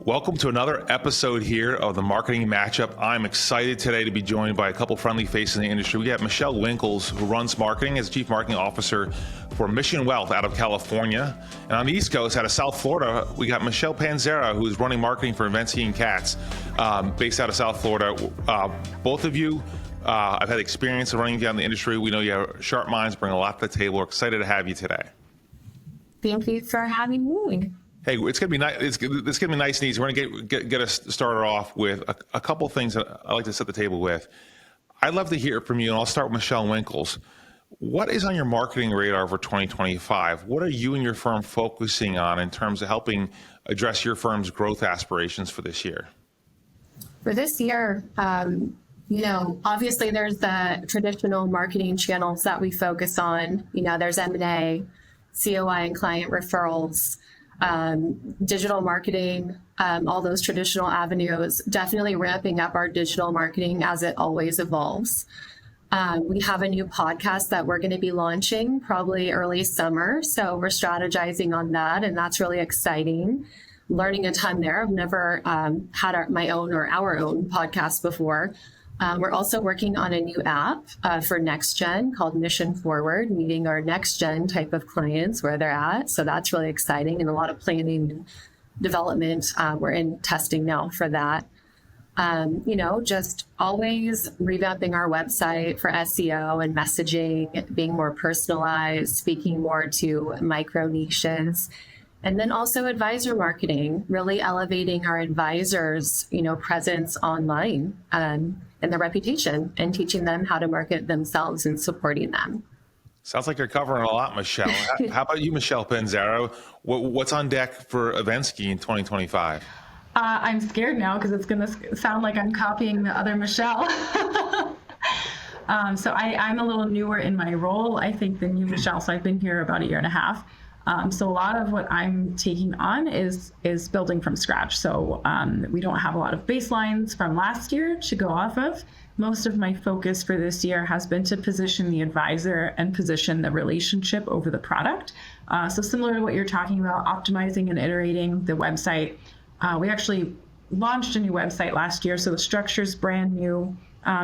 Welcome to another episode here of the Marketing Matchup. I'm excited today to be joined by a couple friendly faces in the industry. We got Michelle Winkles, who runs marketing as Chief Marketing Officer for Mission Wealth out of California. And on the East Coast, out of South Florida, we got Michelle Panzera, who's running marketing for Evensky Katz, based out of South Florida. Both of you, I've had experience of running down the industry. We know you have sharp minds, bring a lot to the table. We're excited to have you today. Thank you for having me. Hey, it's gonna be nice. It's gonna be nice and easy. We're gonna get us started off with a couple things that I like to set the table with. I'd love to hear from you, and I'll start with Michelle Winkles. What is on your marketing radar for 2025? What are you and your firm focusing on in terms of helping address your firm's growth aspirations for this year? For this year, obviously there's the traditional marketing channels that we focus on. There's M&A, COI and client referrals, digital marketing, all those traditional avenues, definitely ramping up our digital marketing as it always evolves. We have a new podcast that we're going to be launching probably early summer. So we're strategizing on that, and that's really exciting. Learning a ton there. I've never had our own podcast before. We're also working on a new app for Next Gen called Mission Forward, meeting our Next Gen type of clients where they're at. So that's really exciting, and a lot of planning and development. We're in testing now for that. Just always revamping our website for SEO and messaging, being more personalized, speaking more to micro niches. And then also advisor marketing, really elevating our advisors, presence online and their reputation, and teaching them how to market themselves and supporting them. Sounds like you're covering a lot, Michelle. How about you, Michelle Panzera? What's on deck for Evensky in 2025? I'm scared now because it's going to sound like I'm copying the other Michelle. So I'm a little newer in my role, I think, than you, Michelle. So I've been here about a year and a half. So a lot of what I'm taking on is building from scratch. So we don't have a lot of baselines from last year to go off of. Most of my focus for this year has been to position the advisor and position the relationship over the product. So similar to what you're talking about, optimizing and iterating the website. We actually launched a new website last year, so the structure's brand new.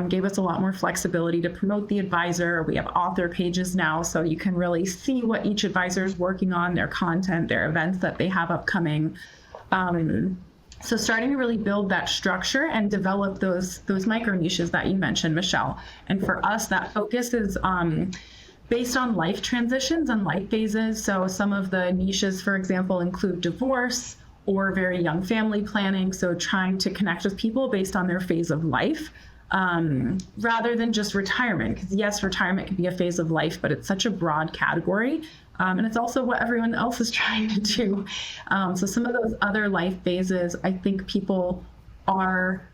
Gave us a lot more flexibility to promote the advisor. We have author pages now, so you can really see what each advisor is working on, their content, their events that they have upcoming. So starting to really build that structure and develop those micro niches that you mentioned, Michelle. And for us, that focus is based on life transitions and life phases. So some of the niches, for example, include divorce or very young family planning. So trying to connect with people based on their phase of life. Rather than just retirement, because yes, retirement can be a phase of life, but it's such a broad category. And it's also what everyone else is trying to do. So some of those other life phases, I think people are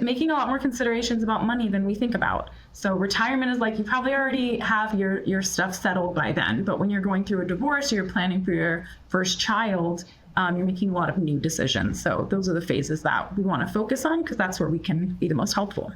making a lot more considerations about money than we think about. So retirement is like, you probably already have your stuff settled by then, but when you're going through a divorce or you're planning for your first child, you're making a lot of new decisions. So those are the phases that we want to focus on, because that's where we can be the most helpful.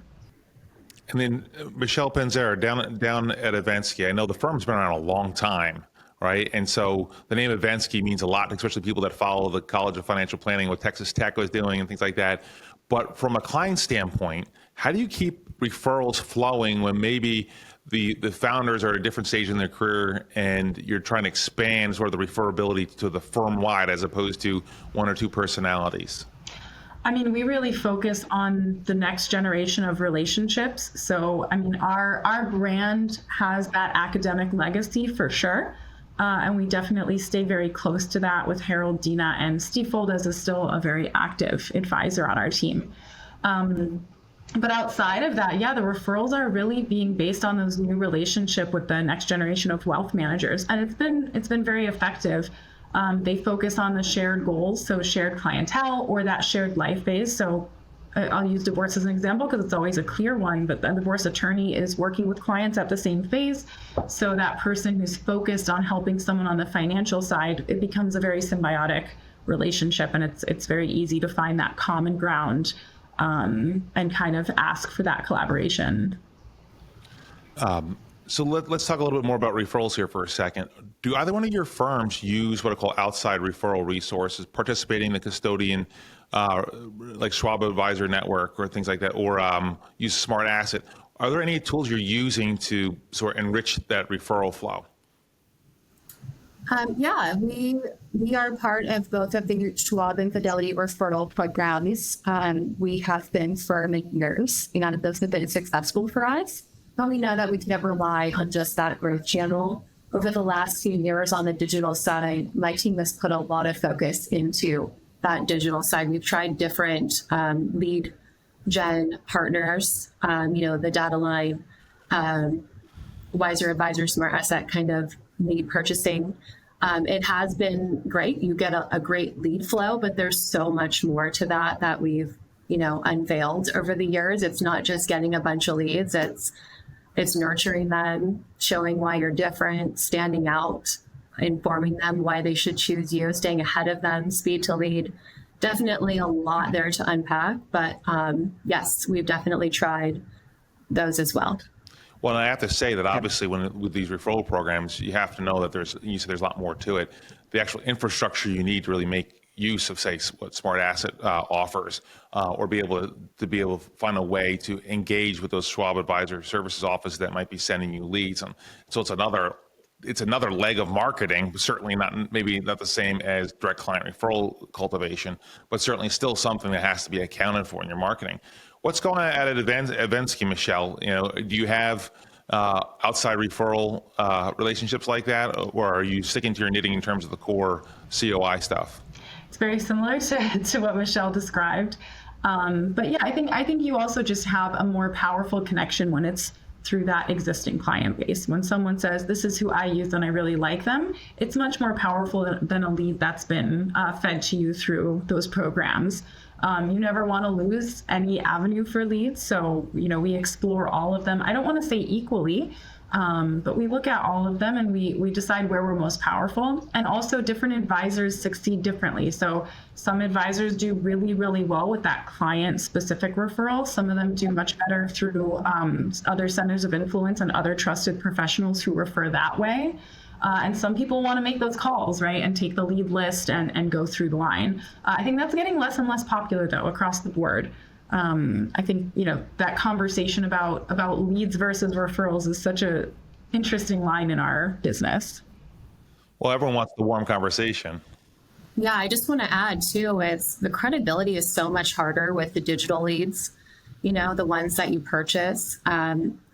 And then Michelle Panzera, down at Evensky, I know the firm's been around a long time, right? And so the name Evensky means a lot, especially people that follow the College of Financial Planning, what Texas Tech was doing and things like that. But from a client standpoint, how do you keep referrals flowing when maybe the founders are at a different stage in their career and you're trying to expand sort of the referability to the firm-wide as opposed to one or two personalities? I mean, we really focus on the next generation of relationships. So, I mean, our brand has that academic legacy for sure. And we definitely stay very close to that with Harold, Dina, and Steve Foldes is still a very active advisor on our team. But outside of that, the referrals are really being based on those new relationship with the next generation of wealth managers. And it's been very effective. They focus on the shared goals, so shared clientele or that shared life phase. So I'll use divorce as an example because it's always a clear one, but the divorce attorney is working with clients at the same phase. So that person who's focused on helping someone on the financial side, it becomes a very symbiotic relationship, and it's very easy to find that common ground and kind of ask for that collaboration. So let's talk a little bit more about referrals here for a second. Do either one of your firms use what I call outside referral resources, participating in the custodian, like Schwab Advisor Network or things like that, or use Smart Asset? Are there any tools you're using to sort of enrich that referral flow? Yeah, we are part of both of the Schwab and Fidelity referral programs. We have been for many years, and those have been successful for us. But we know that we can never rely on just that growth channel. Over the last few years on the digital side, my team has put a lot of focus into that digital side. We've tried different lead gen partners, the data line, Wiser Advisor, Smart Asset kind of lead purchasing. It has been great. You get a great lead flow, but there's so much more to that we've, unveiled over the years. It's not just getting a bunch of leads. It's nurturing them, showing why you're different, standing out, informing them why they should choose you, staying ahead of them, speed to lead. Definitely a lot there to unpack, but yes, we've definitely tried those as well. Well, I have to say that obviously with these referral programs, you have to know that there's a lot more to it. The actual infrastructure you need to really make use of, say, what Smart Asset offers, or be able to find a way to engage with those Schwab Advisor Services offices that might be sending you leads. And so it's another leg of marketing, certainly maybe not the same as direct client referral cultivation, but certainly still something that has to be accounted for in your marketing. What's going on at Evensky, Michelle? Do you have outside referral relationships like that, or are you sticking to your knitting in terms of the core COI stuff? It's very similar to what Michelle described. But yeah, I think you also just have a more powerful connection when it's through that existing client base. When someone says, this is who I use and I really like them, it's much more powerful than a lead that's been fed to you through those programs. You never want to lose any avenue for leads. So, we explore all of them. I don't want to say equally, but we look at all of them and we decide where we're most powerful. And also different advisors succeed differently. So some advisors do really, really well with that client specific referral. Some of them do much better through other centers of influence and other trusted professionals who refer that way. And some people want to make those calls, right, and take the lead list and go through the line. I think that's getting less and less popular, though, across the board. I think, that conversation about leads versus referrals is such a interesting line in our business. Well, everyone wants the warm conversation. Yeah, I just want to add, too, is the credibility is so much harder with the digital leads, the ones that you purchase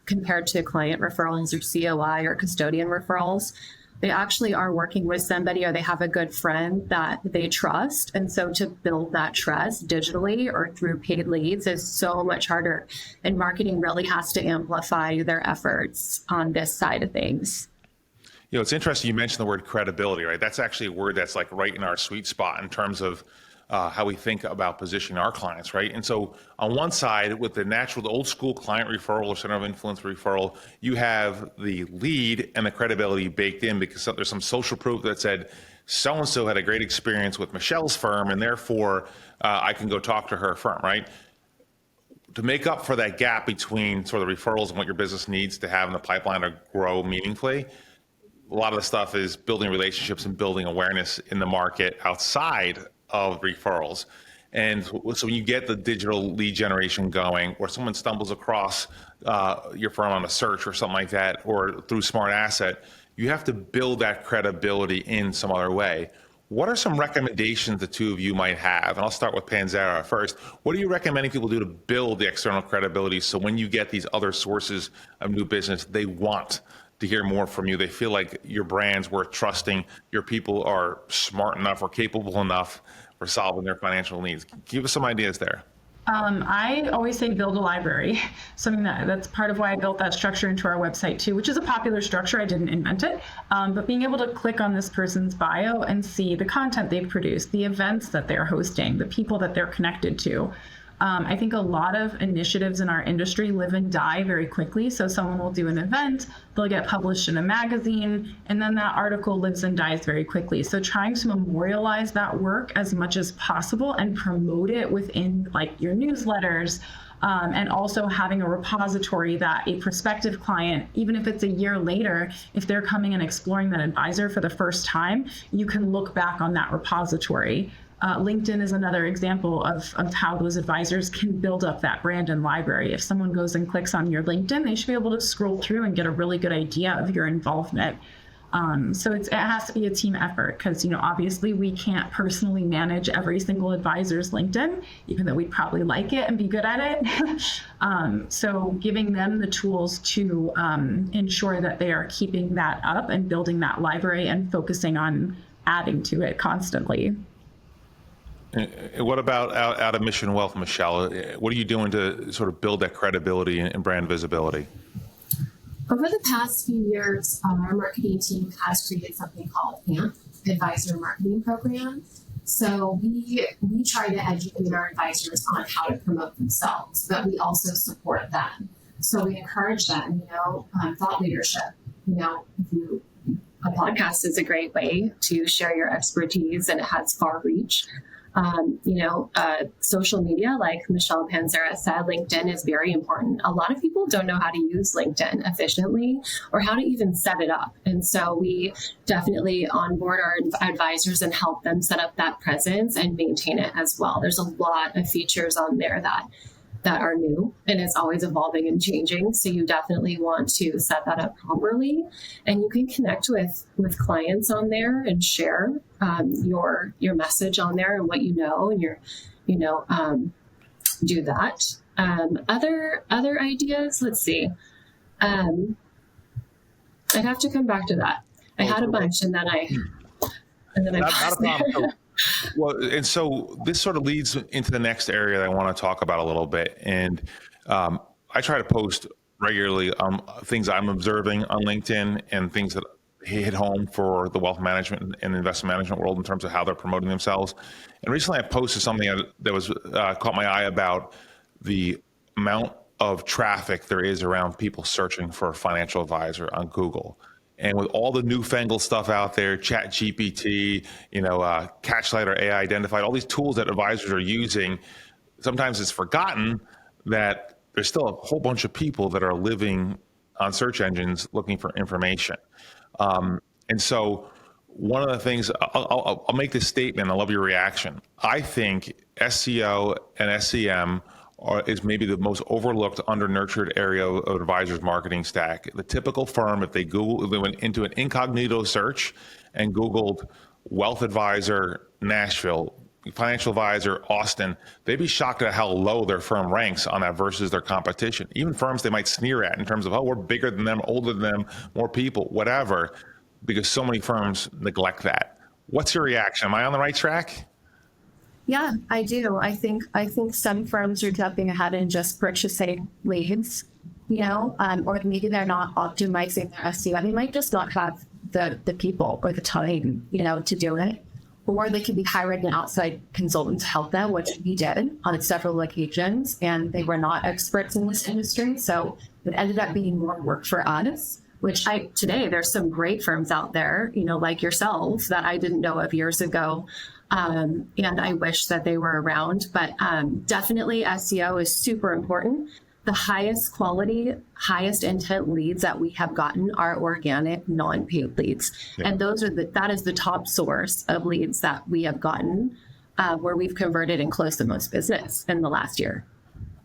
compared to client referrals or COI or custodian referrals. They actually are working with somebody or they have a good friend that they trust. And so to build that trust digitally or through paid leads is so much harder. And marketing really has to amplify their efforts on this side of things. It's interesting you mentioned the word credibility, right? That's actually a word that's like right in our sweet spot in terms of how we think about positioning our clients, right? And so on one side, with the old school client referral or center of influence referral, you have the lead and the credibility baked in because there's some social proof that said, so-and-so had a great experience with Michelle's firm, and therefore I can go talk to her firm, right? To make up for that gap between sort of the referrals and what your business needs to have in the pipeline to grow meaningfully, a lot of the stuff is building relationships and building awareness in the market outside of referrals. And so when you get the digital lead generation going, or someone stumbles across your firm on a search or something like that, or through Smart Asset, you have to build that credibility in some other way. What are some recommendations the two of you might have? And I'll start with Panzera first. What are you recommending people do to build the external credibility so when you get these other sources of new business, they want to hear more from you? They feel like your brand's worth trusting, your people are smart enough or capable enough for solving their financial needs. Give us some ideas there. I always say build a library. Something that's part of why I built that structure into our website too, which is a popular structure. I didn't invent it. But being able to click on this person's bio and see the content they've produced, the events that they're hosting, the people that they're connected to. I think a lot of initiatives in our industry live and die very quickly. So someone will do an event, they'll get published in a magazine, and then that article lives and dies very quickly. So trying to memorialize that work as much as possible and promote it within like your newsletters, And also having a repository that a prospective client, even if it's a year later, if they're coming and exploring that advisor for the first time, you can look back on that repository. LinkedIn is another example of how those advisors can build up that brand and library. If someone goes and clicks on your LinkedIn, they should be able to scroll through and get a really good idea of your involvement. So it has to be a team effort because, obviously we can't personally manage every single advisor's LinkedIn, even though we'd probably like it and be good at it. So giving them the tools to ensure that they are keeping that up and building that library and focusing on adding to it constantly. What about out of Mission Wealth, Michelle? What are you doing to sort of build that credibility and brand visibility? Over the past few years, our marketing team has created something called AMP, Advisor Marketing Program. So we try to educate our advisors on how to promote themselves, but we also support them. So we encourage them, thought leadership. A podcast is a great way to share your expertise and it has far reach. Social media, like Michelle Panzera said, LinkedIn is very important. A lot of people don't know how to use LinkedIn efficiently or how to even set it up. And so we definitely onboard our advisors and help them set up that presence and maintain it as well. There's a lot of features on there that are new and it's always evolving and changing. So you definitely want to set that up properly, and you can connect with clients on there and share your message on there and what and do that. Other ideas, let's see. I'd have to come back to that. I had a bunch and then I Not a problem. Well, and so this sort of leads into the next area that I want to talk about a little bit. And I try to post regularly things I'm observing on LinkedIn and things that hit home for the wealth management and investment management world in terms of how they're promoting themselves. And recently I posted something that was caught my eye about the amount of traffic there is around people searching for a financial advisor on Google. And with all the newfangled stuff out there, Chat GPT, Catchlight or AI Identified, all these tools that advisors are using, sometimes it's forgotten that there's still a whole bunch of people that are living on search engines looking for information. And so one of the things, I'll make this statement, I love your reaction. I think SEO and SEM is maybe the most overlooked, under-nurtured area of advisors' marketing stack. The typical firm, if they went into an incognito search and Googled wealth advisor Nashville, financial advisor Austin, they'd be shocked at how low their firm ranks on that versus their competition. Even firms they might sneer at in terms of, we're bigger than them, older than them, more people, whatever, because so many firms neglect that. What's your reaction? Am I on the right track? Yeah, I do. I think some firms are jumping ahead and just purchasing leads, or maybe they're not optimizing their SEO. They might just not have the people or the time, to do it. Or they could be hiring an outside consultant to help them, which we did on several occasions, and they were not experts in this industry. So it ended up being more work for us, which today there's some great firms out there, like yourselves that I didn't know of years ago. And I wish that they were around, but definitely SEO is super important. The highest quality, highest intent leads that we have gotten are organic, non-paid leads. Yeah. And that is the top source of leads that we have gotten where we've converted and closed the most business in the last year.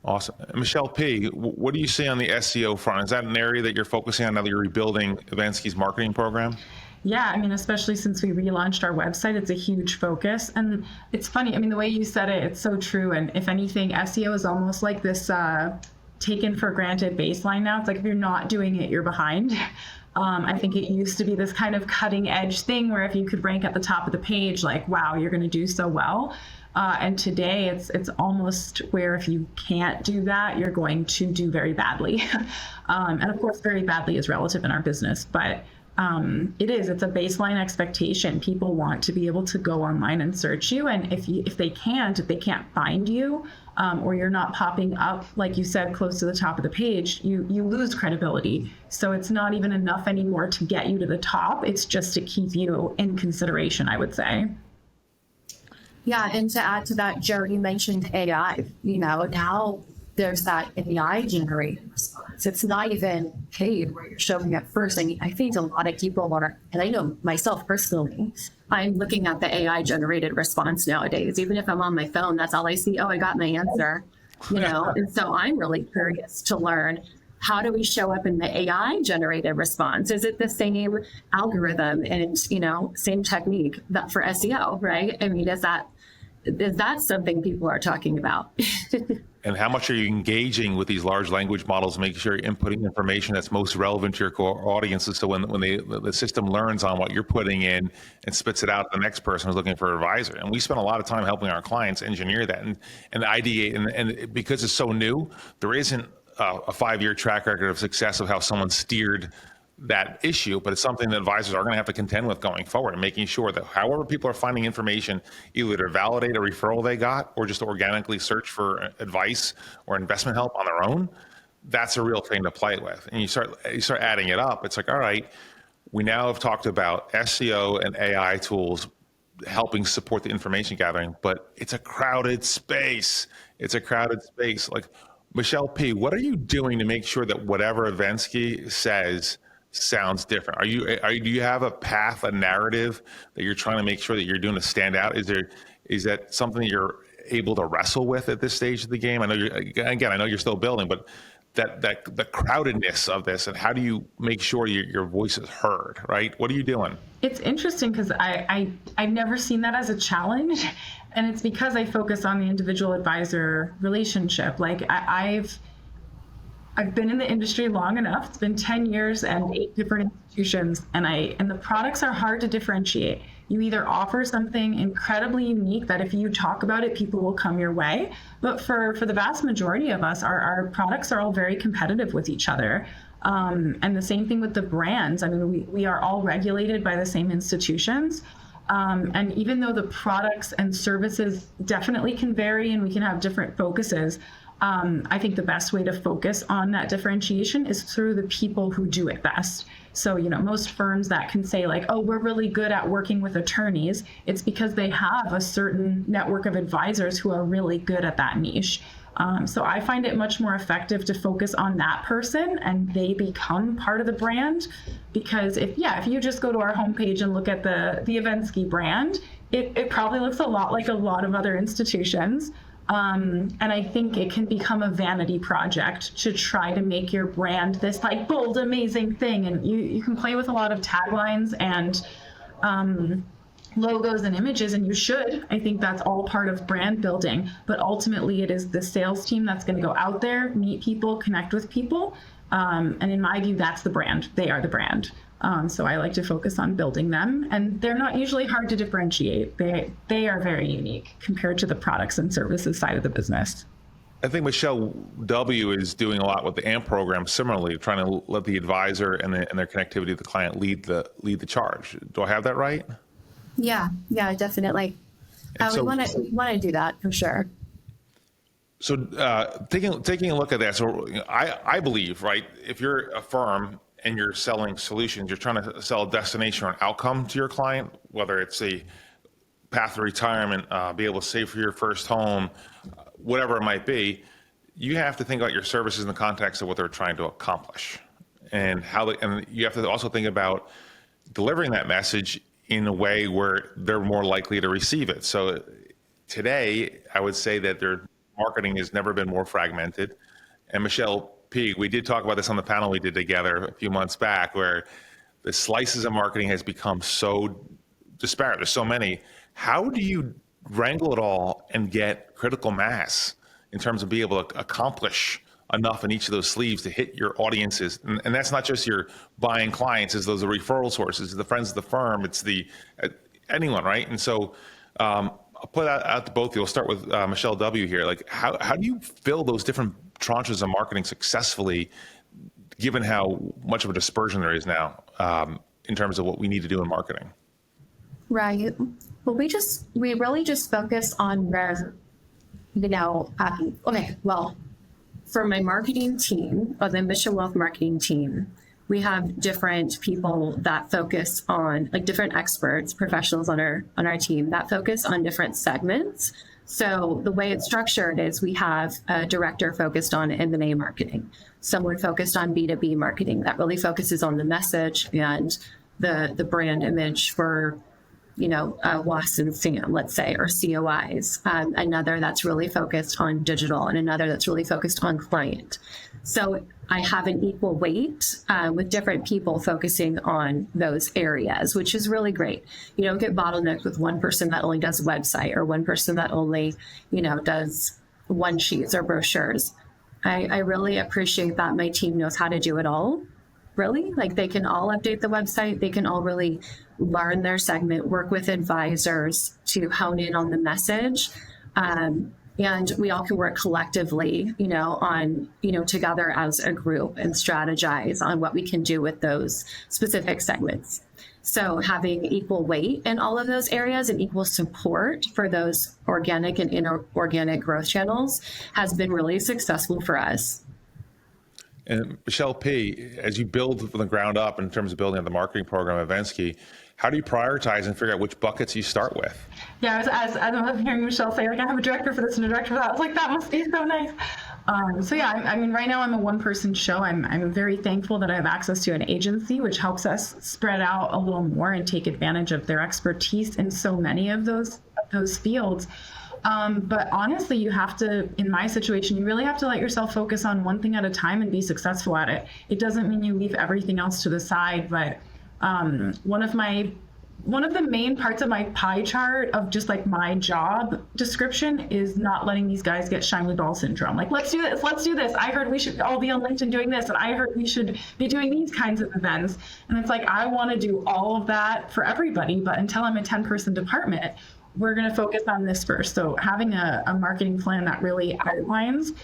Awesome. Michelle P., what do you see on the SEO front? Is that an area that you're focusing on now that you're rebuilding Evensky's marketing program? Yeah, especially since we relaunched our website, it's a huge focus. And it's funny, the way you said it, it's so true. And if anything, SEO is almost like this taken for granted baseline now. It's like if you're not doing it, you're behind. I think it used to be this kind of cutting edge thing where if you could rank at the top of the page, like, wow, you're going to do so well. And today it's almost where if you can't do that, you're going to do very badly. And of course, very badly is relative in our business, but it's a baseline expectation. People want to be able to go online and search you. And if they can't find you, or you're not popping up, like you said, close to the top of the page, you lose credibility. So it's not even enough anymore to get you to the top. It's just to keep you in consideration, I would say. Yeah, and to add to that, Joe, you mentioned AI. Now there's that AI generated response. It's not even paid where you're showing up first. I mean, I think a lot of people are, and I know myself personally, I'm looking at the AI generated response nowadays. Even if I'm on my phone, that's all I see. Oh, I got my answer, And so I'm really curious to learn, how do we show up in the AI generated response? Is it the same algorithm and, same technique that for SEO, right? I mean, is that something people are talking about? And how much are you engaging with these large language models, making sure you're inputting information that's most relevant to your core audiences, so when the system learns on what you're putting in and spits it out to the next person who's looking for an advisor. And we spend a lot of time helping our clients engineer that and ideate. And because it's so new, there isn't a 5-year track record of success of how someone steered that issue, but it's something that advisors are going to have to contend with going forward, and making sure that however people are finding information, either to validate a referral they got or just organically search for advice or investment help on their own, that's a real thing to play with. And you start adding it up. It's like, all right, we now have talked about SEO and AI tools helping support the information gathering, but it's a crowded space. Like, Michelle P., what are you doing to make sure that whatever Evensky says sounds different? Do you have a path, a narrative that you're trying to make sure that you're doing to stand out? Is that something that you're able to wrestle with at this stage of the game? I know you're still building, but that the crowdedness of this, and how do you make sure your voice is heard, right? What are you doing? It's interesting because I've never seen that as a challenge, and it's because I focus on the individual advisor relationship. Like I've been in the industry long enough. It's been 10 years and 8 different institutions, and the products are hard to differentiate. You either offer something incredibly unique that if you talk about it, people will come your way. But for the vast majority of us, our products are all very competitive with each other. And the same thing with the brands. I mean, we are all regulated by the same institutions. And even though the products and services definitely can vary and we can have different focuses, I think the best way to focus on that differentiation is through the people who do it best. So, most firms that can say like, oh, we're really good at working with attorneys, it's because they have a certain network of advisors who are really good at that niche. So I find it much more effective to focus on that person and they become part of the brand. Because if you just go to our homepage and look at the Evensky brand, it probably looks a lot like a lot of other institutions. And I think it can become a vanity project to try to make your brand this like bold, amazing thing. And you can play with a lot of taglines and logos and images, and you should. I think that's all part of brand building. But ultimately, it is the sales team that's going to go out there, meet people, connect with people. And in my view, that's the brand. They are the brand. So I like to focus on building them, and they're not usually hard to differentiate. They are very unique compared to the products and services side of the business. I think Michelle W. is doing a lot with the AMP program, similarly, trying to let the advisor and their connectivity to the client lead the charge. Do I have that right? Yeah, definitely. We want to do that for sure. So taking a look at that, so I believe, right, if you're a firm and you're selling solutions, you're trying to sell a destination or an outcome to your client, whether it's a path to retirement, be able to save for your first home, whatever it might be, you have to think about your services in the context of what they're trying to accomplish, and you have to also think about delivering that message in a way where they're more likely to receive it. So today, I would say that their marketing has never been more fragmented. And Michelle P., we did talk about this on the panel we did together a few months back, where the slices of marketing has become so disparate. There's so many. How do you wrangle it all and get critical mass in terms of being able to accomplish enough in each of those sleeves to hit your audiences? And that's not just your buying clients, it's those are referral sources, the friends of the firm, it's the anyone, right? And so I'll put that out to both of you. We'll start with Michelle W. here. Like, how do you fill those different tranches of marketing successfully, given how much of a dispersion there is now in terms of what we need to do in marketing? Right. Well, we really just focus on where, for my marketing team, or the Mission Wealth marketing team, we have different people that focus on, like, different experts, professionals on our team that focus on different segments So the way it's structured is we have a director focused on M&A marketing, someone focused on B2B marketing that really focuses on the message and the brand image for, WAS and SAM, let's say, or COIs. Another that's really focused on digital, and another that's really focused on client. So I have an equal weight with different people focusing on those areas, which is really great. You don't get bottlenecked with one person that only does website or one person that only, does one sheets or brochures. I really appreciate that my team knows how to do it all. Really, like they can all update the website. They can all really learn their segment, work with advisors to hone in on the message. And we all can work collectively, on, together as a group and strategize on what we can do with those specific segments. So having equal weight in all of those areas and equal support for those organic and inorganic growth channels has been really successful for us. And Michelle P., as you build from the ground up in terms of building up the marketing program at Evensky, how do you prioritize and figure out which buckets you start with? Yeah, as I'm hearing Michelle say, like, I have a director for this and a director for that. I was like, that must be so nice. Right now I'm a one-person show. I'm very thankful that I have access to an agency, which helps us spread out a little more and take advantage of their expertise in so many of those fields. But honestly, you have to, in my situation, you really have to let yourself focus on one thing at a time and be successful at it. It doesn't mean you leave everything else to the side, but one of the main parts of my pie chart of just like my job description is not letting these guys get shiny ball syndrome. Like, let's do this. I heard we should all be on LinkedIn doing this, and I heard we should be doing these kinds of events. And it's like, I want to do all of that for everybody, but until I'm a 10-person department, we're going to focus on this first. So having a marketing plan that really outlines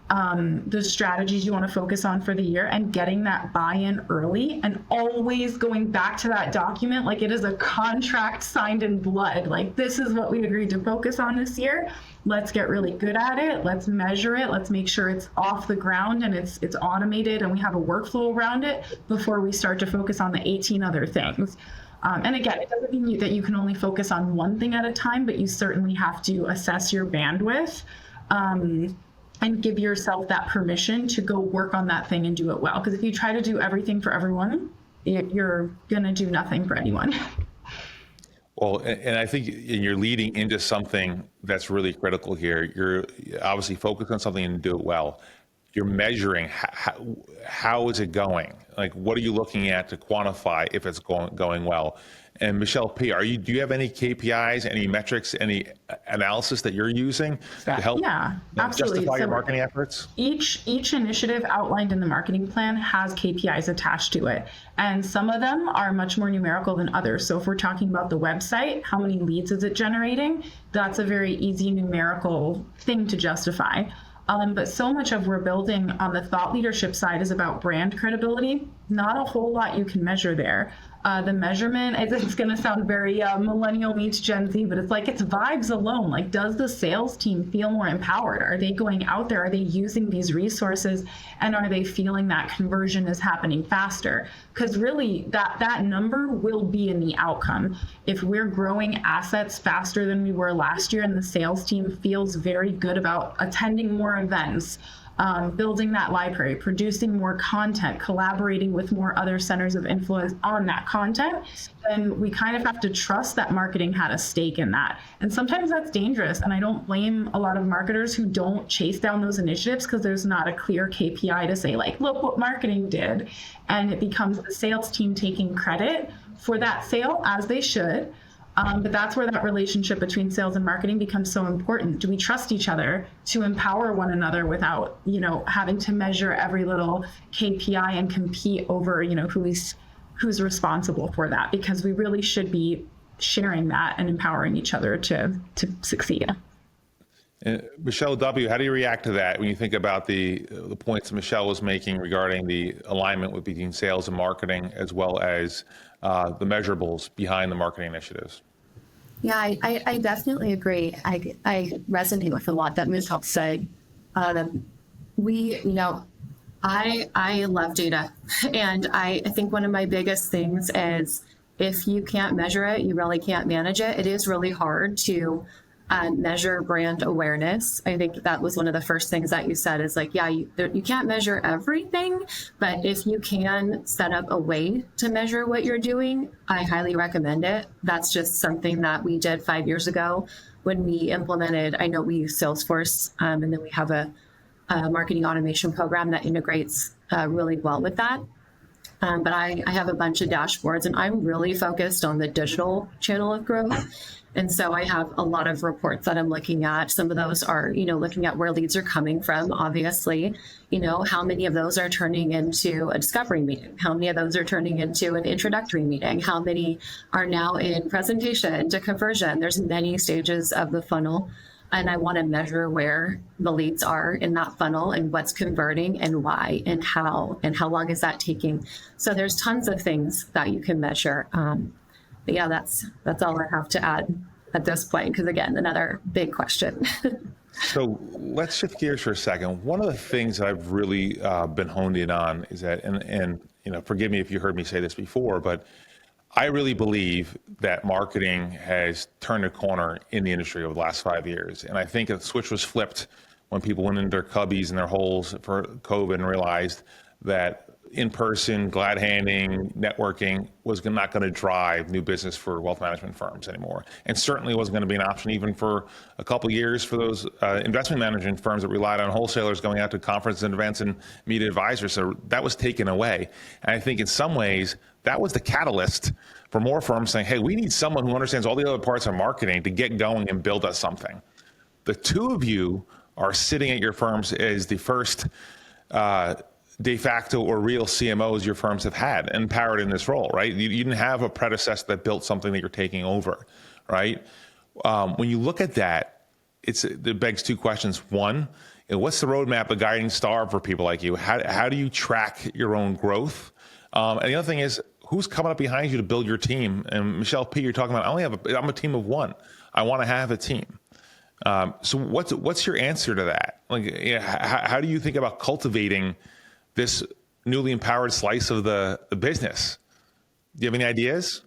the strategies you want to focus on for the year and getting that buy-in early and always going back to that document like it is a contract signed in blood. Like, this is what we agreed to focus on this year. Let's get really good at it. Let's measure it. Let's make sure it's off the ground and it's automated and we have a workflow around it before we start to focus on the 18 other things. And again, it doesn't mean that you can only focus on one thing at a time, but you certainly have to assess your bandwidth and give yourself that permission to go work on that thing and do it well. Because if you try to do everything for everyone, you're going to do nothing for anyone. Well, and I think you're leading into something that's really critical here. You're obviously focused on something and do it well. You're measuring how is it going? Like, what are you looking at to quantify if it's going well? And Michelle P., do you have any KPIs, any metrics, any analysis that you're using to help justify your marketing efforts? Each initiative outlined in the marketing plan has KPIs attached to it. And some of them are much more numerical than others. So if we're talking about the website, how many leads is it generating? That's a very easy numerical thing to justify. But so much of we're building on the thought leadership side is about brand credibility. Not a whole lot you can measure there. The measurement, it's going to sound very millennial meets Gen Z, but it's like it's vibes alone. Like, does the sales team feel more empowered? Are they going out there? Are they using these resources? And are they feeling that conversion is happening faster? Because really, that number will be in the outcome. If we're growing assets faster than we were last year and the sales team feels very good about attending more events, building that library, producing more content, collaborating with more other centers of influence on that content, then we kind of have to trust that marketing had a stake in that. And sometimes that's dangerous. And I don't blame a lot of marketers who don't chase down those initiatives because there's not a clear KPI to say, like, look what marketing did. And it becomes the sales team taking credit for that sale, as they should. But that's where that relationship between sales and marketing becomes so important. Do we trust each other to empower one another without, having to measure every little KPI and compete over, who's responsible for that? Because we really should be sharing that and empowering each other to succeed. Michelle W., how do you react to that when you think about the points Michelle was making regarding the alignment between sales and marketing, as well as the measurables behind the marketing initiatives? Yeah, I definitely agree. I resonate with a lot that Michelle said. I love data. And I think one of my biggest things is if you can't measure it, you really can't manage it. It is really hard to measure brand awareness. I think that was one of the first things that you said is like, yeah, you can't measure everything, but if you can set up a way to measure what you're doing, I highly recommend it. That's just something that we did 5 years ago when we implemented, I know we use Salesforce, and then we have a marketing automation program that integrates really well with that. But I have a bunch of dashboards, and I'm really focused on the digital channel of growth. And so I have a lot of reports that I'm looking at. Some of those are, looking at where leads are coming from, obviously, how many of those are turning into a discovery meeting? How many of those are turning into an introductory meeting? How many are now in presentation to conversion? There's many stages of the funnel. And I want to measure where the leads are in that funnel and what's converting and why and how long is that taking. So there's tons of things that you can measure. But yeah, that's all I have to add at this point, because again, another big question. So let's shift gears for a second. One of the things that I've really been honed in on is that, and forgive me if you heard me say this before, but I really believe that marketing has turned a corner in the industry over the last 5 years. And I think a switch was flipped when people went into their cubbies and their holes for COVID and realized that in-person, glad-handing, networking was not going to drive new business for wealth management firms anymore. And certainly wasn't going to be an option even for a couple of years for those investment management firms that relied on wholesalers going out to conferences and events and meet advisors. So that was taken away. And I think in some ways, that was the catalyst for more firms saying, hey, we need someone who understands all the other parts of marketing to get going and build us something. The two of you are sitting at your firms as the first de facto or real CMOs your firms have had empowered in this role, right? You didn't have a predecessor that built something that you're taking over, right? When you look at that, it begs two questions. One, what's the roadmap, the guiding star for people like you? How do you track your own growth? And the other thing is, who's coming up behind you to build your team? And Michelle P., you're talking about, I'm a team of one. I want to have a team. So what's your answer to that? Like, how do you think about cultivating this newly empowered slice of the business? Do you have any ideas?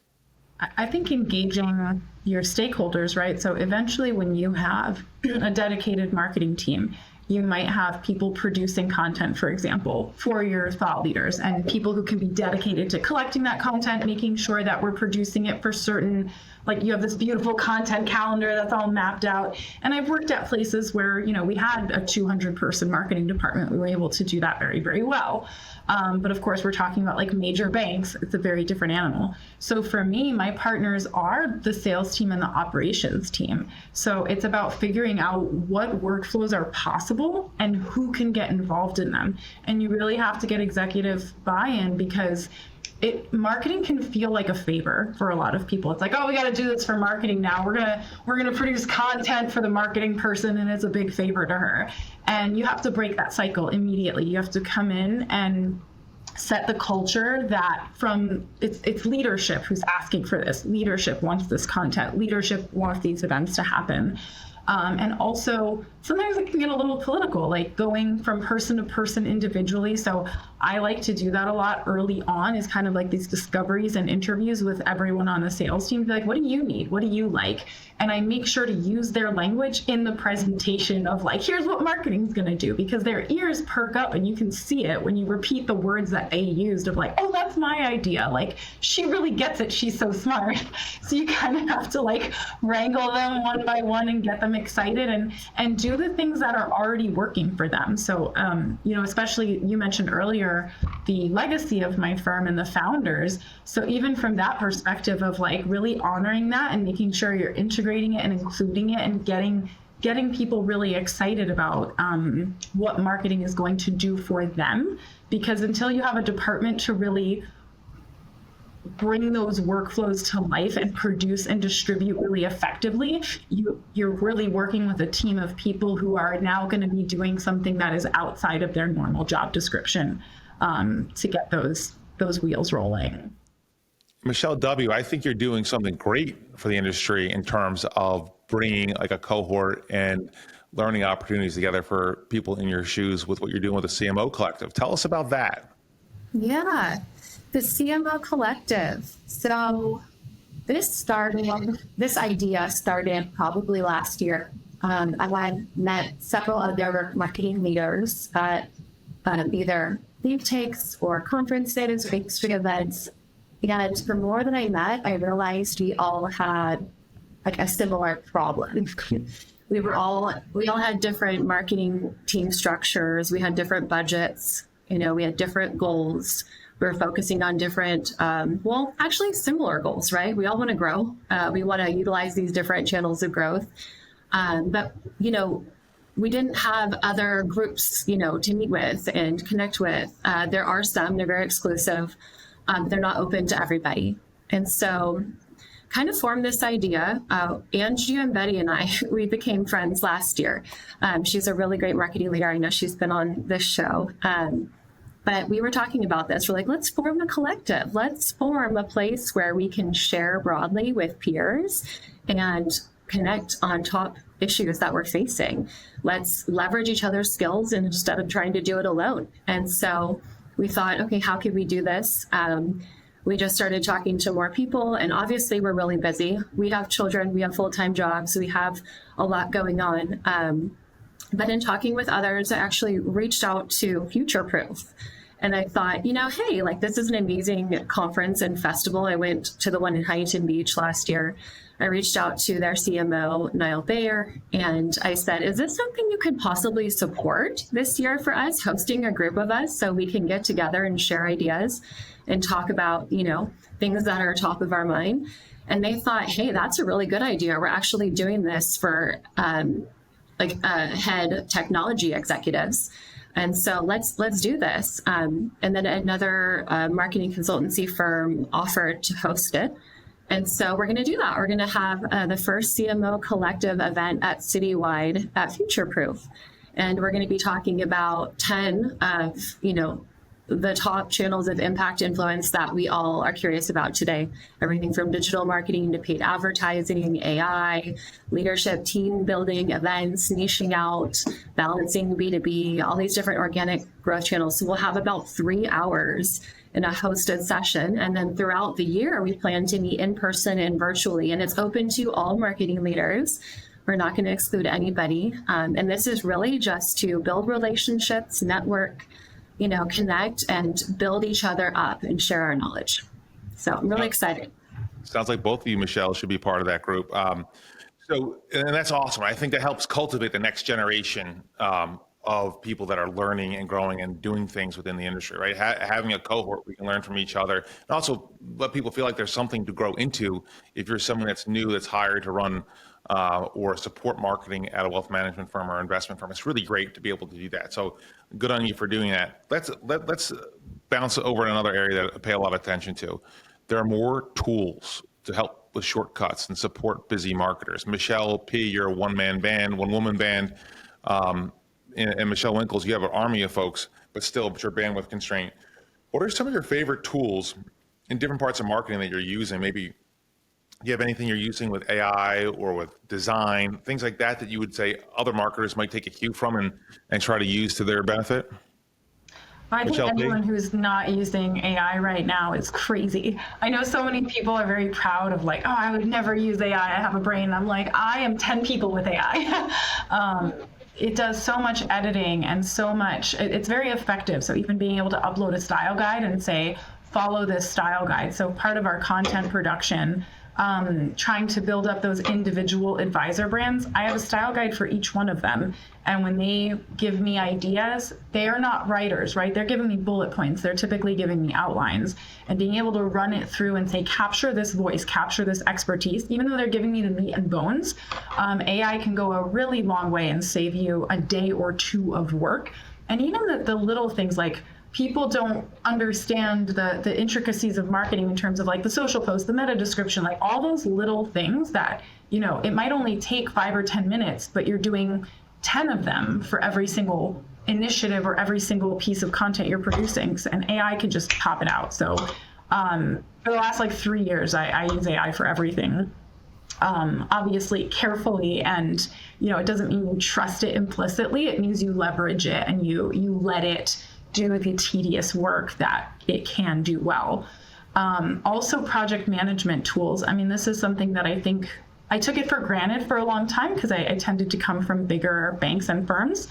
I think engaging your stakeholders, right? So eventually when you have a dedicated marketing team, you might have people producing content, for example, for your thought leaders, and people who can be dedicated to collecting that content, making sure that we're producing it for certain, like you have this beautiful content calendar that's all mapped out. And I've worked at places where, we had a 200-person marketing department. We were able to do that very, very well. But of course, we're talking about like major banks. It's a very different animal. So for me, my partners are the sales team and the operations team. So it's about figuring out what workflows are possible and who can get involved in them. And you really have to get executive buy-in, because marketing can feel like a favor for a lot of people. It's like, oh, we got to do this for marketing now. We're gonna produce content for the marketing person, and it's a big favor to her. And you have to break that cycle immediately. You have to come in and set the culture that it's leadership who's asking for this. Leadership wants this content. Leadership wants these events to happen. And also, sometimes it can get a little political, like going from person to person individually. So I like to do that a lot early on, is kind of like these discoveries and interviews with everyone on the sales team. Be like, what do you need? What do you like? And I make sure to use their language in the presentation of like, here's what marketing is going to do, because their ears perk up and you can see it when you repeat the words that they used of like, oh, that's my idea. Like, she really gets it. She's so smart. So you kind of have to like wrangle them one by one and get them excited and do the things that are already working for them. So, especially you mentioned earlier, the legacy of my firm and the founders. So even from that perspective of like really honoring that and making sure you're integrating it and including it and getting people really excited about what marketing is going to do for them. Because until you have a department to really bring those workflows to life and produce and distribute really effectively, you're really working with a team of people who are now going to be doing something that is outside of their normal job description to get those wheels rolling. Michelle W., I think you're doing something great for the industry in terms of bringing like a cohort and learning opportunities together for people in your shoes with what you're doing with the CMO Collective. Tell us about that. Yeah, the CMO Collective. So This idea started probably last year. I had met several other marketing leaders at either think tanks or conferences, industry events. And the more that I met, I realized we all had like a similar problem. We all had different marketing team structures. We had different budgets. We had different goals. We were focusing on different, actually similar goals, right? We all want to grow. We want to utilize these different channels of growth. But we didn't have other groups, to meet with and connect with. There are some, they're very exclusive. They're not open to everybody. And so kind of formed this idea. Angie and Betty and I, we became friends last year. She's a really great marketing leader. I know she's been on this show. But we were talking about this. We're like, let's form a collective. Let's form a place where we can share broadly with peers and connect on top issues that we're facing. Let's leverage each other's skills instead of trying to do it alone. And so we thought, okay, how could we do this? We just started talking to more people, and obviously we're really busy. We have children, we have full-time jobs, we have a lot going on. But in talking with others, I actually reached out to Future Proof. And I thought, hey, like this is an amazing conference and festival. I went to the one in Huntington Beach last year. I reached out to their CMO, Niall Bayer, and I said, is this something you could possibly support this year for us, hosting a group of us so we can get together and share ideas and talk about, things that are top of our mind? And they thought, hey, that's a really good idea. We're actually doing this for head technology executives. And so let's do this. And then another marketing consultancy firm offered to host it. And so we're going to do that. We're going to have the first CMO Collective event at Citywide at Future Proof. And we're going to be talking about 10 of, the top channels of impact influence that we all are curious about today. Everything from digital marketing to paid advertising, AI, leadership, team building, events, niching out, balancing B2B, all these different organic growth channels. So we'll have about 3 hours in a hosted session. And then throughout the year, we plan to meet in person and virtually, and it's open to all marketing leaders. We're not going to exclude anybody. And this is really just to build relationships, network, connect and build each other up and share our knowledge. So I'm really excited. Sounds like both of you, Michelle, should be part of that group. And that's awesome. I think that helps cultivate the next generation of people that are learning and growing and doing things within the industry, right? Having a cohort we can learn from each other, and also let people feel like there's something to grow into. If you're someone that's new, that's hired to run or support marketing at a wealth management firm or investment firm, it's really great to be able to do that. So good on you for doing that. Let's bounce over to another area that I pay a lot of attention to. There are more tools to help with shortcuts and support busy marketers. Michelle P., you're a one-man band, one-woman band, and Michelle Winkles, you have an army of folks, but you're bandwidth constrained. What are some of your favorite tools in different parts of marketing that you're using? Maybe do you have anything you're using with AI or with design, things like that you would say other marketers might take a cue from and try to use to their benefit? I think anyone who's not using AI right now is crazy. I know so many people are very proud of like, oh, I would never use AI. I have a brain. I'm like, I am 10 people with AI. It does so much editing and so much, it's very effective. So even being able to upload a style guide and say, follow this style guide. So part of our content production, trying to build up those individual advisor brands, I have a style guide for each one of them. And when they give me ideas, they are not writers, right? They're giving me bullet points. They're typically giving me outlines, and being able to run it through and say, capture this voice, capture this expertise, even though they're giving me the meat and bones, AI can go a really long way and save you a day or two of work. And even the little things like, people don't understand the intricacies of marketing in terms of like the social post, the meta description, like all those little things that, it might only take 5 or 10 minutes, but you're doing 10 of them for every single initiative or every single piece of content you're producing. And AI can just pop it out. So for the last 3 years, I use AI for everything. Obviously carefully, and it doesn't mean you trust it implicitly. It means you leverage it and you let it do the tedious work that it can do well. Also project management tools. I mean, this is something that I think I took it for granted for a long time because I tended to come from bigger banks and firms.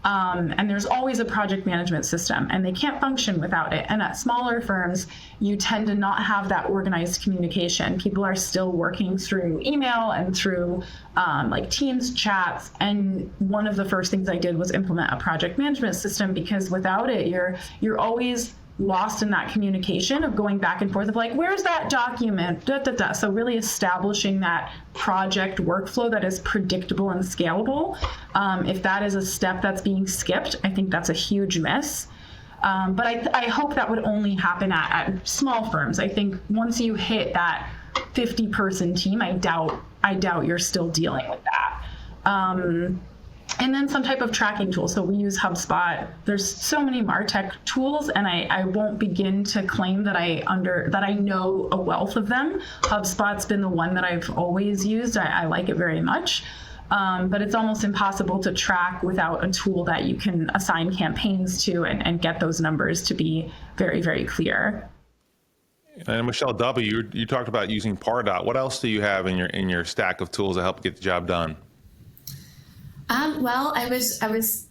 And there's always a project management system and they can't function without it. And at smaller firms, you tend to not have that organized communication. People are still working through email and through like Teams chats. And one of the first things I did was implement a project management system, because without it, you're always lost in that communication of going back and forth of like, where's that document? Da, da, da. So really establishing that project workflow that is predictable and scalable. If that is a step that's being skipped, I think that's a huge miss. But I hope that would only happen at small firms. I think once you hit that 50-person team, I doubt you're still dealing with that. And then some type of tracking tool. So we use HubSpot. There's so many MarTech tools, and I won't begin to claim that I know a wealth of them. HubSpot's been the one that I've always used. I like it very much. But it's almost impossible to track without a tool that you can assign campaigns to and get those numbers to be very, very clear. And Michelle W., you talked about using Pardot. What else do you have in your stack of tools to help get the job done? Well, I was,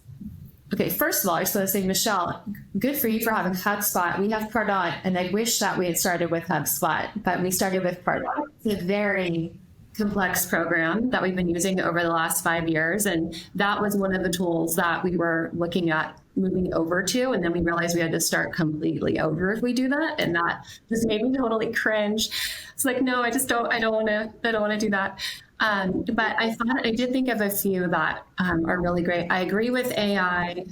okay, first of all, I just want to say, Michelle, good for you for having HubSpot. We have Pardot, and I wish that we had started with HubSpot, but we started with Pardot. It's a very complex program that we've been using over the last 5 years. And that was one of the tools that we were looking at moving over to. And then we realized we had to start completely over if we do that. And that just made me totally cringe. It's like, no, I don't want to do that. But I did think of a few that are really great. I agree with AI.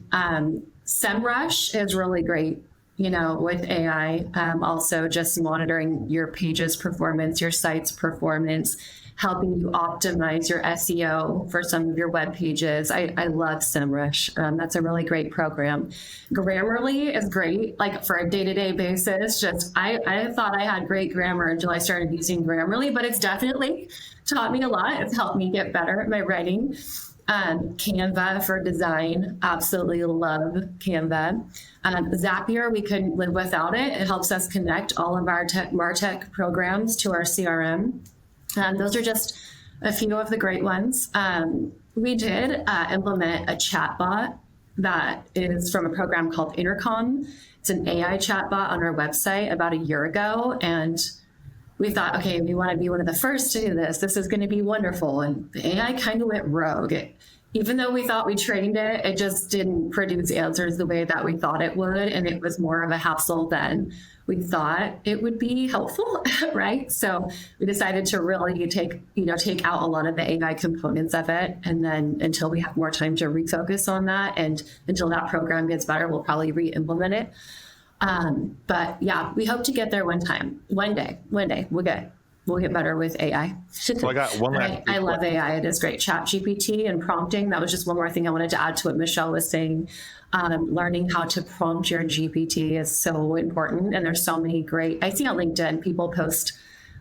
SEMrush is really great, with AI. Also just monitoring your page's performance, your site's performance, helping you optimize your SEO for some of your web pages. I love SEMrush. That's a really great program. Grammarly is great, like for a day-to-day basis. I thought I had great grammar until I started using Grammarly, but it's definitely taught me a lot. It's helped me get better at my writing. Canva for design, absolutely love Canva. Zapier, we couldn't live without it. It helps us connect all of our MarTech programs to our CRM. Those are just a few of the great ones. We did implement a chatbot that is from a program called Intercom. It's an AI chatbot on our website about a year ago. And we thought, okay, we want to be one of the first to do this. This is going to be wonderful. And the AI kind of went rogue. Even though we thought we trained it, it just didn't produce answers the way that we thought it would. And it was more of a hassle than we thought it would be helpful, right? So we decided to really take out a lot of the AI components of it. And then until we have more time to refocus on that and until that program gets better, we'll probably re-implement it. But yeah, we hope to get there one day, we'll get better with AI. So I got one last. I love AI. It is great. ChatGPT and prompting. That was just one more thing I wanted to add to what Michelle was saying. Learning how to prompt your GPT is so important. And there's so many great, I see on LinkedIn, people post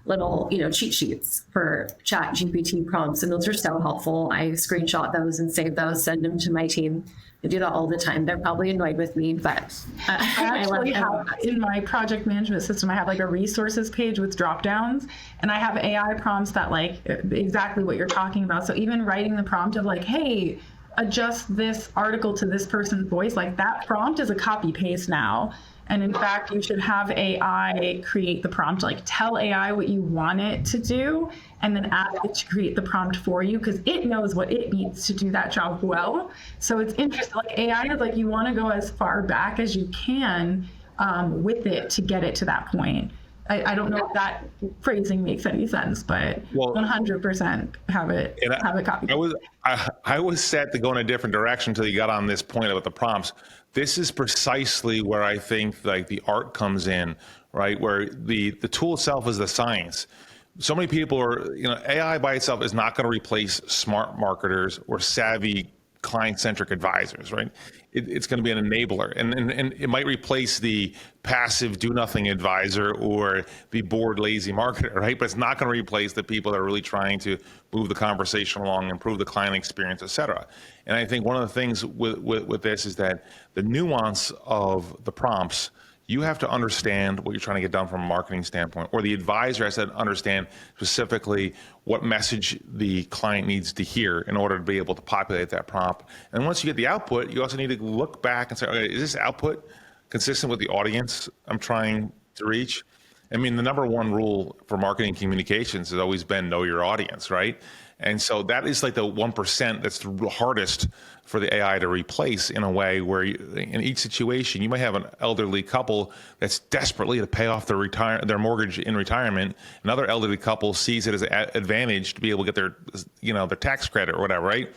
little, cheat sheets for ChatGPT prompts. And those are so helpful. I screenshot those and save those, send them to my team. I do that all the time. They're probably annoyed with me, but I actually have in my project management system, I have like a resources page with drop downs, and I have AI prompts that like exactly what you're talking about. So even writing the prompt of like, hey, adjust this article to this person's voice, like that prompt is a copy paste now. And in fact, you should have AI create the prompt, like tell AI what you want it to do, and then ask it to create the prompt for you, because it knows what it needs to do that job well. So it's interesting, like AI is like, you want to go as far back as you can with it to get it to that point. I don't know if that phrasing makes any sense, but 100% have it copy. I was set to go in a different direction until you got on this point about the prompts. This is precisely where I think like the art comes in, right? Where the tool itself is the science. So many people are, AI by itself is not going to replace smart marketers or savvy client-centric advisors, right? It's going to be an enabler, and it might replace the passive do-nothing advisor or the bored, lazy marketer, right? But it's not going to replace the people that are really trying to move the conversation along, improve the client experience, et cetera. And I think one of the things with this is that the nuance of the prompts, you have to understand what you're trying to get done from a marketing standpoint, or the advisor has to understand specifically what message the client needs to hear in order to be able to populate that prompt. And once you get the output, you also need to look back and say, okay, is this output consistent with the audience I'm trying to reach? I mean, the number one rule for marketing communications has always been know your audience, right? And so that is like the 1% that's the hardest for the AI to replace, in a way where in each situation, you might have an elderly couple that's desperately to pay off their mortgage in retirement. Another elderly couple sees it as an advantage to be able to get their tax credit or whatever, right?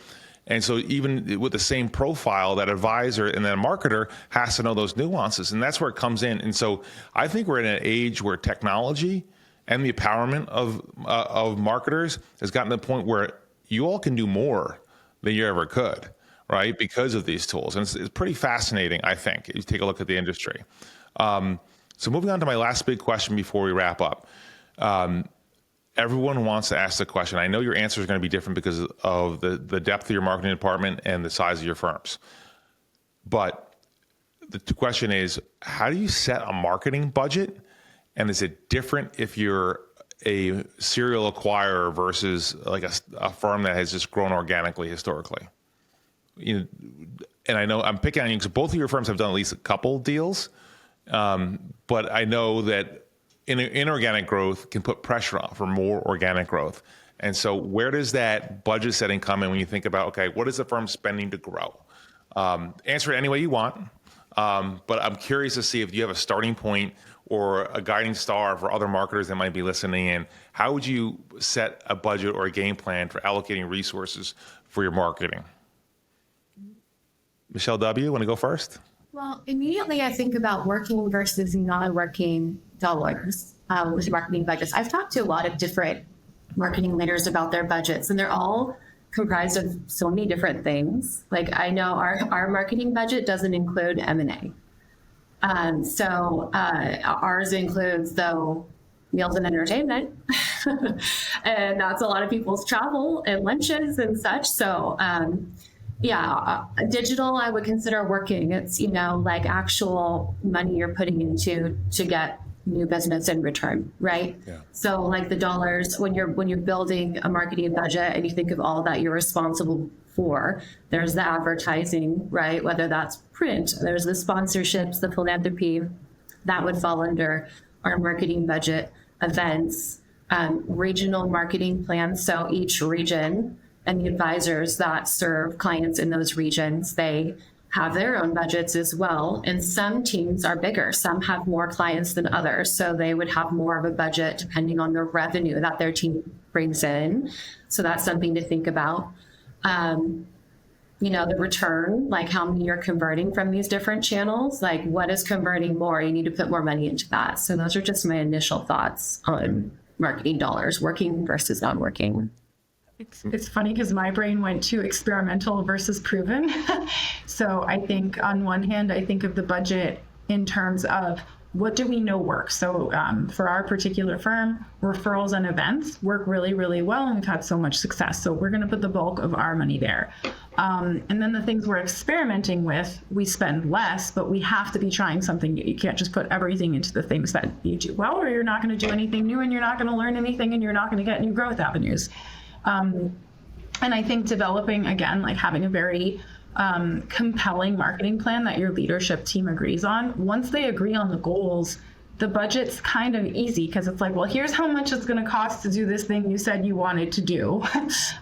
And so even with the same profile, that advisor and that marketer has to know those nuances, and that's where it comes in. And so I think we're in an age where technology and the empowerment of marketers has gotten to the point where you all can do more than you ever could, right? Because of these tools. And it's pretty fascinating, I think, if you take a look at the industry. So moving on to my last big question before we wrap up. Everyone wants to ask the question. I know your answer is going to be different because of the depth of your marketing department and the size of your firms. But the question is, how do you set a marketing budget? And is it different if you're a serial acquirer versus like a firm that has just grown organically historically? And I know I'm picking on you because both of your firms have done at least a couple deals. But I know that inorganic growth can put pressure on for more organic growth. And so where does that budget setting come in when you think about, okay, what is the firm spending to grow? Answer it any way you want. But I'm curious to see if you have a starting point or a guiding star for other marketers that might be listening in. How would you set a budget or a game plan for allocating resources for your marketing? Michelle W., want to go first? Well, immediately I think about working versus non-working dollars with marketing budgets. I've talked to a lot of different marketing leaders about their budgets, and they're all comprised of so many different things. Like, I know our marketing budget doesn't include M&A. So ours includes, though, meals and entertainment, and that's a lot of people's travel and lunches and such. So digital I would consider working. It's, like actual money you're putting into to get new business in return, right? Yeah. So like the dollars, when you're building a marketing budget and you think of all that you're responsible for, there's the advertising, right? Whether that's print, there's the sponsorships, the philanthropy, that would fall under our marketing budget. Events, regional marketing plans. So each region and the advisors that serve clients in those regions, they have their own budgets as well. And some teams are bigger. Some have more clients than others. So they would have more of a budget depending on the revenue that their team brings in. So that's something to think about. The return, like how many you're converting from these different channels, like what is converting more? You need to put more money into that. So those are just my initial thoughts on marketing dollars, working versus not working. It's funny because my brain went to experimental versus proven. So I think on one hand, I think of the budget in terms of what do we know works. So for our particular firm, referrals and events work really, really well, and we've had so much success. So we're going to put the bulk of our money there. And then the things we're experimenting with, we spend less, but we have to be trying something new. You can't just put everything into the things that you do well, or you're not going to do anything new, and you're not going to learn anything, and you're not going to get new growth avenues. And I think developing, again, like having a very compelling marketing plan that your leadership team agrees on. Once they agree on the goals, the budget's kind of easy because it's like, well, here's how much it's going to cost to do this thing you said you wanted to do.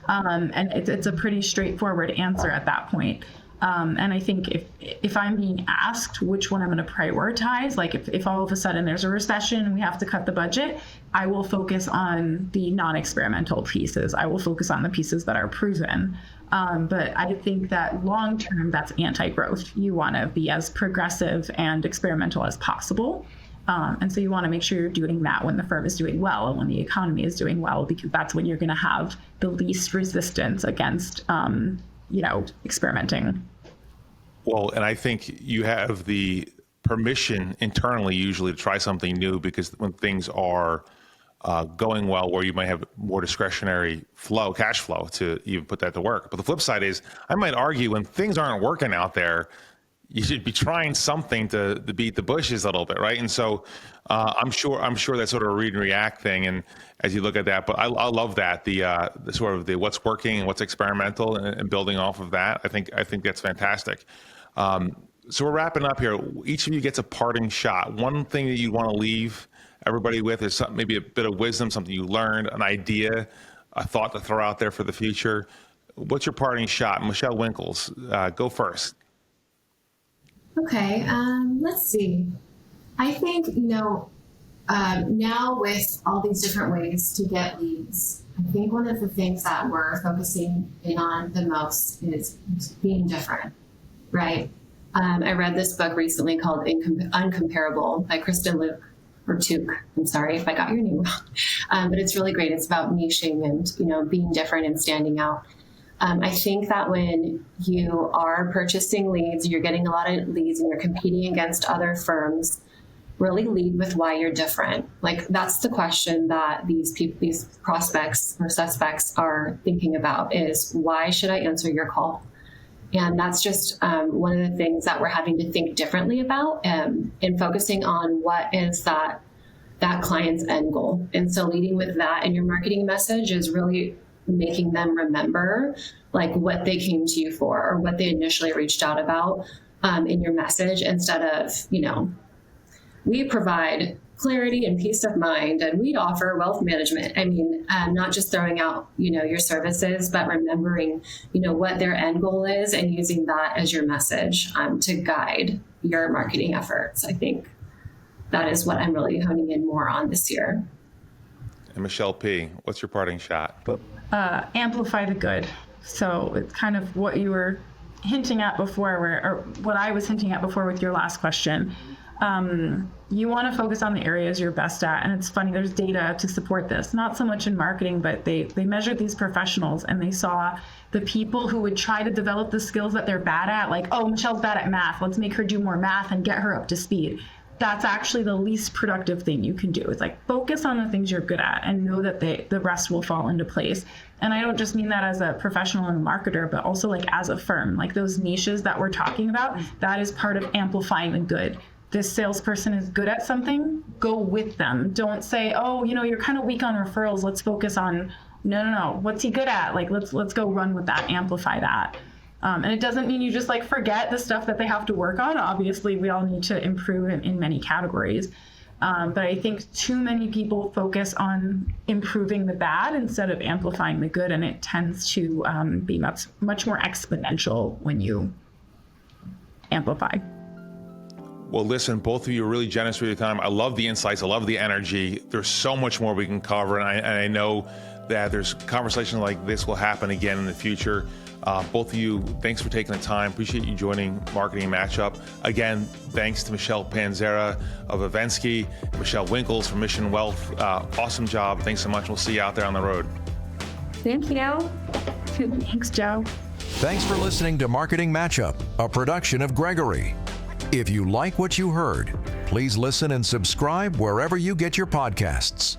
And it's a pretty straightforward answer at that point. And I think if I'm being asked which one I'm going to prioritize, like if all of a sudden there's a recession and we have to cut the budget, I will focus on the non-experimental pieces. I will focus on the pieces that are proven. But I think that long term, that's anti-growth. You want to be as progressive and experimental as possible. And so you want to make sure you're doing that when the firm is doing well and when the economy is doing well, because that's when you're going to have the least resistance against experimenting. Well, and I think you have the permission internally usually to try something new, because when things are going well, where you might have more discretionary cash flow to even put that to work. But the flip side is, I might argue when things aren't working out there, you should be trying something to beat the bushes a little bit, right? And so I'm sure that's sort of a read and react thing. And as you look at that, but I love that the sort of the what's working and what's experimental and building off of that. I think that's fantastic. So we're wrapping up here. Each of you gets a parting shot. One thing that you want to leave everybody with is something, maybe a bit of wisdom, something you learned, an idea, a thought to throw out there for the future. What's your parting shot? Michelle Winkles, go first. Okay, let's see. I think, now with all these different ways to get leads, I think one of the things that we're focusing in on the most is being different, right? I read this book recently called Uncomparable by Kristen Luke, or Took. I'm sorry if I got your name wrong. But it's really great. It's about niching and, being different and standing out. I think that when you are purchasing leads, you're getting a lot of leads and you're competing against other firms, really lead with why you're different. Like, that's the question that these prospects or suspects are thinking about is, why should I answer your call? And that's just one of the things that we're having to think differently about and focusing on what is that client's end goal. And so leading with that in your marketing message is really making them remember like what they came to you for or what they initially reached out about in your message, instead of, we provide clarity and peace of mind and we offer wealth management. I mean, not just throwing out, your services, but remembering, what their end goal is and using that as your message to guide your marketing efforts. I think that is what I'm really honing in more on this year. And Michelle P., what's your parting shot? Amplify the good. So it's kind of what you were hinting at before, or what I was hinting at before with your last question. You want to focus on the areas you're best at. And it's funny, there's data to support this, not so much in marketing, but they measured these professionals and they saw the people who would try to develop the skills that they're bad at, like, oh, Michelle's bad at math, let's make her do more math and get her up to speed. That's actually the least productive thing you can do. It's like, focus on the things you're good at and know that the rest will fall into place. And I don't just mean that as a professional and a marketer, but also like as a firm, like those niches that we're talking about, that is part of amplifying the good. This salesperson is good at something, go with them. Don't say, oh, you're kind of weak on referrals, let's focus on, no, what's he good at? Like, let's go run with that, amplify that. And it doesn't mean you just like forget the stuff that they have to work on. Obviously, we all need to improve in many categories. But I think too many people focus on improving the bad instead of amplifying the good. And it tends to be much more exponential when you amplify. Well, listen, both of you are really generous with your time. I love the insights. I love the energy. There's so much more we can cover. And I know that there's conversations like this will happen again in the future. Both of you, thanks for taking the time. Appreciate you joining Marketing Matchup. Again, thanks to Michelle Panzera of Evensky, Michelle Winkles from Mission Wealth. Awesome job. Thanks so much. We'll see you out there on the road. Thank you. Thanks, Joe. Thanks for listening to Marketing Matchup, a production of Gregory. If you like what you heard, please listen and subscribe wherever you get your podcasts.